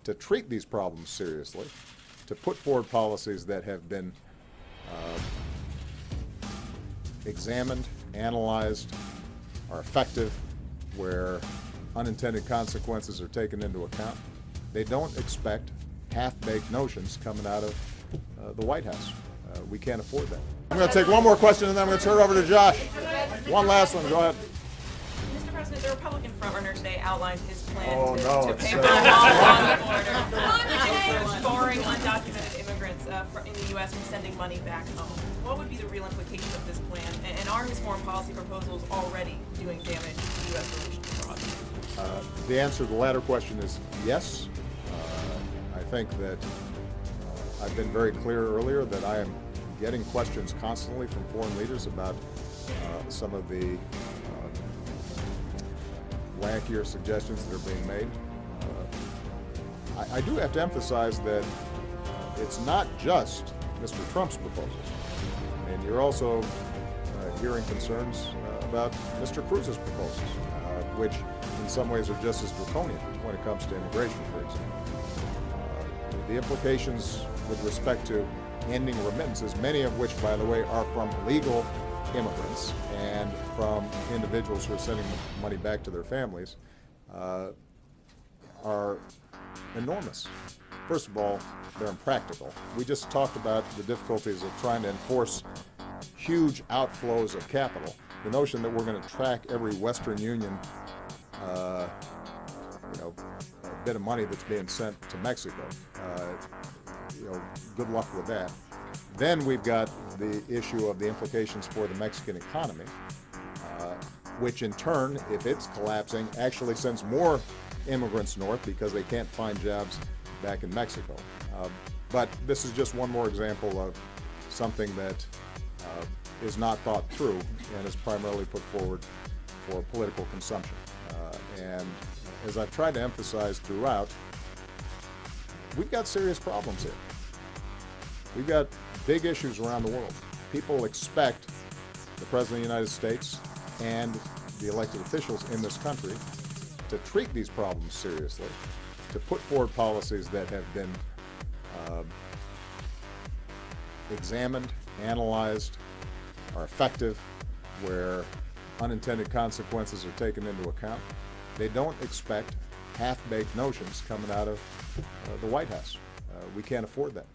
to treat these problems seriously, to put forward policies that have been examined, analyzed, are effective, where unintended consequences are taken into account. They don't expect half-baked notions coming out of the White House. We can't afford that. I'm going to take one more question and then I'm going to turn it over to Josh. One last one. Go ahead. Mr. President, the Republican frontrunner today outlined his plan to pay it's, for the wall along the border, which includes barring undocumented immigrants in the U.S. from sending money back home. What would be the real implication of this plan, and are his foreign policy proposals already doing damage to U.S. relations abroad? The answer to the latter question is yes. I think that I've been very clear earlier that I am getting questions constantly from foreign leaders about some of the wackier suggestions that are being made. I do have to emphasize that it's not just Mr. Trump's proposals. And you're also hearing concerns about Mr. Cruz's proposals, which in some ways are just as draconian when it comes to immigration, for example. The implications with respect to ending remittances, many of which, by the way, are from legal immigrants and from individuals who are sending money back to their families, are enormous. First of all, they're impractical. We just talked about the difficulties of trying to enforce huge outflows of capital. The notion that we're going to track every Western Union bit of money that's being sent to Mexico, good luck with that. Then we've got the issue of the implications for the Mexican economy, which in turn, if it's collapsing, actually sends more immigrants north because they can't find jobs back in Mexico. But this is just one more example of something that is not thought through and is primarily put forward for political consumption. And as I've tried to emphasize throughout, we've got serious problems here. We've got big issues around the world. People expect the President of the United States and the elected officials in this country to treat these problems seriously, to put forward policies that have been examined, analyzed, are effective, where unintended consequences are taken into account. They don't expect half-baked notions coming out of the White House. We can't afford that.